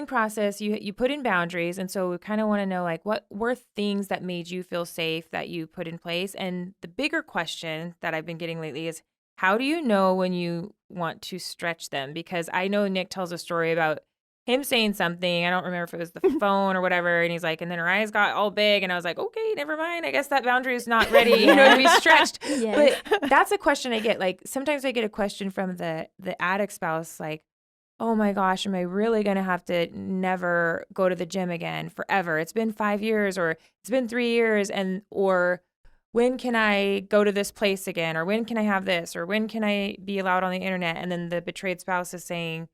healing process, you put in boundaries. And so we kind of want to know, like, what were things that made you feel safe that you put in place? And the bigger question that I've been getting lately is, how do you know when you want to stretch them? Because I know Nick tells a story about him saying something. I don't remember if it was the phone or whatever. And he's like, and then her eyes got all big. And I was like, okay, never mind. I guess that boundary is not ready, to be stretched. Yes. But that's a question I get. Like, sometimes I get a question from the addict spouse, like, oh my gosh, am I really going to have to never go to the gym again forever? It's been 5 years, or it's been 3 years. Or when can I go to this place again? Or when can I have this? Or when can I be allowed on the internet? And then the betrayed spouse is saying,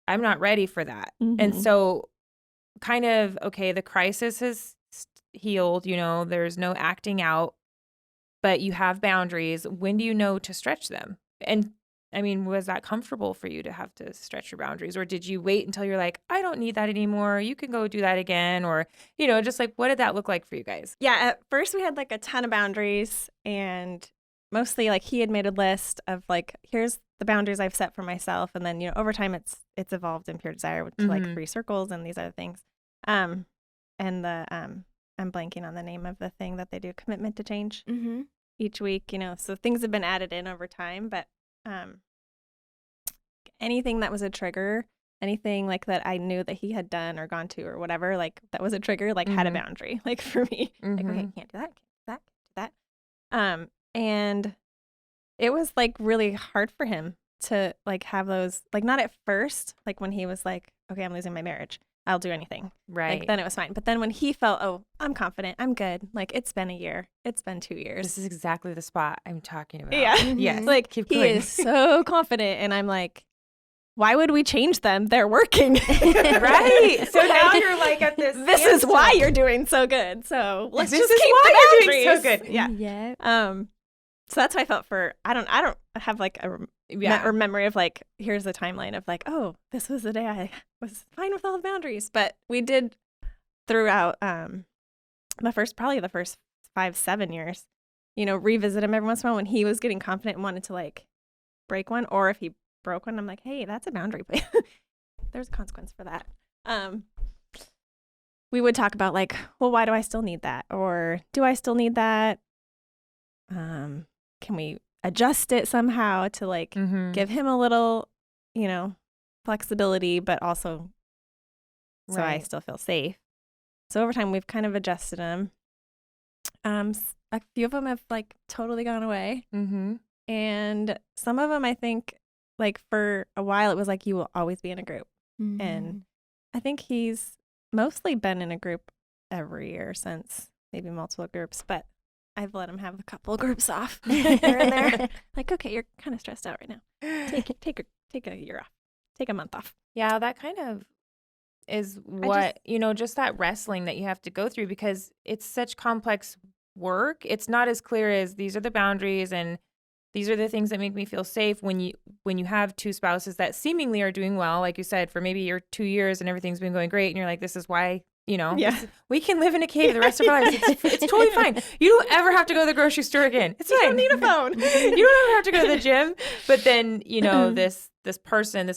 I'm not ready for that. And so kind of, okay, the crisis has healed, there's no acting out, but you have boundaries. When do you know to stretch them? And I mean, was that comfortable for you to have to stretch your boundaries? Or did you wait until you're like, I don't need that anymore, you can go do that again? Or, just like, what did that look like for you guys? Yeah, at first we had like a ton of boundaries, and mostly like he had made a list of like, here's the boundaries I've set for myself. And then, over time it's evolved in Pure Desire to like 3 circles and these other things. And the, I'm blanking on the name of the thing that they do, commitment to change each week, so things have been added in over time, but anything that was a trigger, anything like that I knew that he had done or gone to or whatever, like that was a trigger, like had a boundary, like for me, like, okay, can't do that, can't do that, can't do that. And it was like really hard for him to like have those, like not at first, like when he was like, okay, I'm losing my marriage, I'll do anything. Right. Like then it was fine. But then when he felt, oh, I'm confident, I'm good. Like it's been a year, it's been 2 years. This is exactly the spot I'm talking about. Yeah. Yes. Like Keep he going. is so confident. And I'm like, why would we change them? They're working. Right. So now you're like at this. This is why you're doing so good. So let's This just is keep why the you're doing boundaries. so good. Yeah. Yeah. So that's how I felt for, I don't have like a memory of like, here's the timeline of like, oh, this was the day I was fine with all the boundaries. But we did throughout the first 5-7 years, revisit him every once in a while when he was getting confident and wanted to like break one, or if he broke one, I'm like, hey, that's a boundary, but there's a consequence for that. We would talk about like, well, why do I still need that? Or do I still need that? Can we adjust it somehow to like give him a little, flexibility, but also so I still feel safe. So over time, we've kind of adjusted them. A few of them have like totally gone away. And some of them, I think, like for a while, it was like, you will always be in a group. And I think he's mostly been in a group every year since, maybe multiple groups, but I've let him have a couple groups off here and there. Like, okay, you're kind of stressed out right now. Take a year off. Take a month off. Yeah, that kind of is what, just that wrestling that you have to go through, because it's such complex work. It's not as clear as these are the boundaries and these are the things that make me feel safe when you have 2 spouses that seemingly are doing well, like you said, for maybe your 2 years and everything's been going great. And you're like, this is why, we can live in a cave the rest of our lives. It's totally fine. You don't ever have to go to the grocery store again. It's fine. You don't need a phone. You don't ever have to go to the gym. But then, this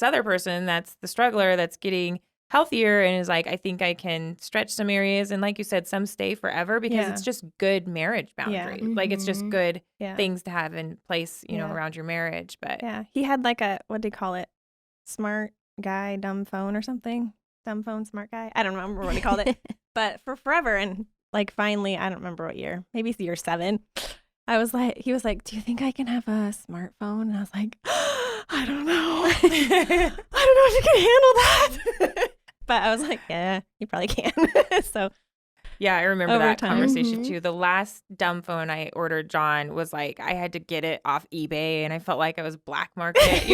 other person that's the struggler that's getting healthier and is like, I think I can stretch some areas. And like you said, some stay forever because it's just good marriage boundary. Like it's just good things to have in place, around your marriage. But he had like a, what do you call it? Smart guy, dumb phone or something. Dumb phone, smart guy. I don't remember what he called it. But for forever, and like finally, I don't remember what year, maybe it's year 7. He was like, do you think I can have a smartphone? And I was like, I don't know. I don't know if you can handle that. But I was like, yeah, you probably can. So yeah, I remember over that time. conversation too. The last dumb phone I ordered, John, was like, I had to get it off eBay and I felt like I was black market, like,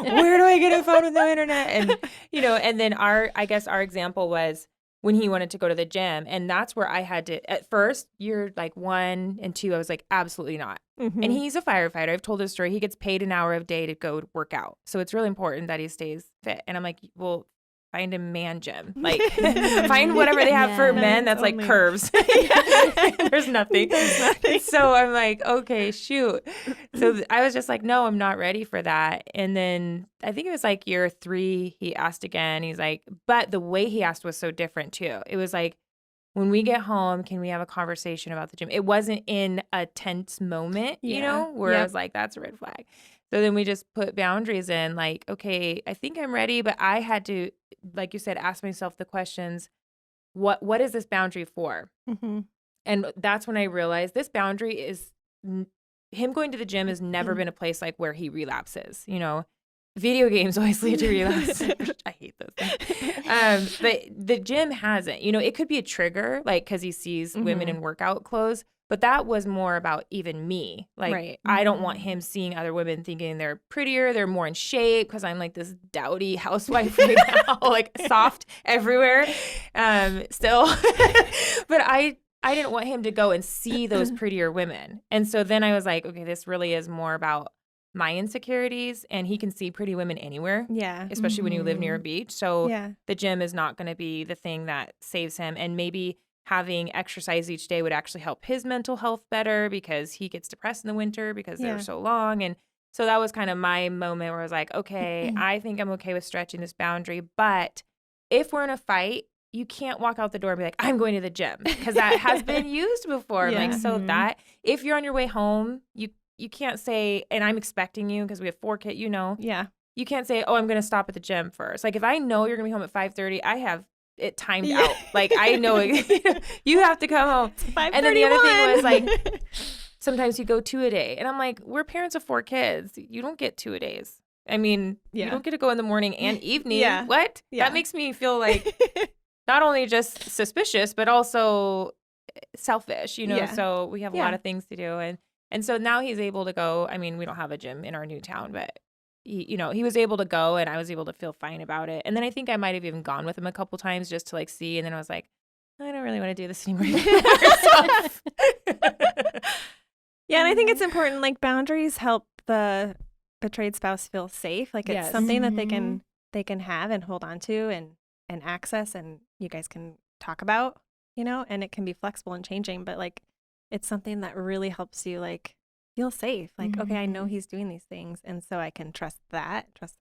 where do I get a phone with no internet? And, and then our example was when he wanted to go to the gym. And that's where I had to, at first, year like 1 and 2, I was like, absolutely not. And he's a firefighter. I've told his story. He gets paid an hour a day to go work out. So it's really important that he stays fit. And I'm like, well, find a man gym. Like find whatever they have for men that's like curves. There's nothing. So I'm like, okay, shoot. So I was just like, no, I'm not ready for that. And then I think it was like year 3, he asked again. He's like, but the way he asked was so different too. It was like, when we get home, can we have a conversation about the gym? It wasn't in a tense moment, you know, where I was like, that's a red flag. So then we just put boundaries in, like, okay, I think I'm ready, but I had to, like you said, ask myself the questions, what is this boundary for? Mm-hmm. And that's when I realized this boundary is, him going to the gym has never been a place like where he relapses, you know. Video games always lead to relapse. I hate those things. But the gym hasn't. You know, it could be a trigger, like, because he sees women in workout clothes. But that was more about even me. Like, I don't want him seeing other women thinking they're prettier, they're more in shape, because I'm like this dowdy housewife right now, like soft everywhere still. But I didn't want him to go and see those prettier women. And so then I was like, okay, this really is more about my insecurities, and he can see pretty women anywhere. Yeah. Especially when you live near a beach. So the gym is not going to be the thing that saves him. And maybe having exercise each day would actually help his mental health better, because he gets depressed in the winter because they're so long. And so that was kind of my moment where I was like, okay, I think I'm okay with stretching this boundary. But if we're in a fight, you can't walk out the door and be like, I'm going to the gym, because that has been used before. Like, so that if you're on your way home, you can't say, and I'm expecting you because we have 4 kids, you know. Yeah. You can't say, oh, I'm going to stop at the gym first. Like, if I know you're going to be home at 5:30, I have it timed out. Like, I know you have to come home. And then the other thing was, like, sometimes you go 2 a day. And I'm like, we're parents of 4 kids. You don't get 2 a days. I mean, you don't get to go in the morning and evening. What? That makes me feel like not only just suspicious, but also selfish, you know. So we have a lot of things to do. And so now he's able to go. I mean, we don't have a gym in our new town, but he was able to go, and I was able to feel fine about it. And then I think I might have even gone with him a couple times just to like see. And then I was like, I don't really want to do this anymore. Yeah, and I think it's important. Like, boundaries help the betrayed spouse feel safe. Like, it's something that they can have and hold on to and access, and you guys can talk about, you know. And it can be flexible and changing, but like, it's something that really helps you like feel safe. Like, okay, I know he's doing these things, and so I can trust the process.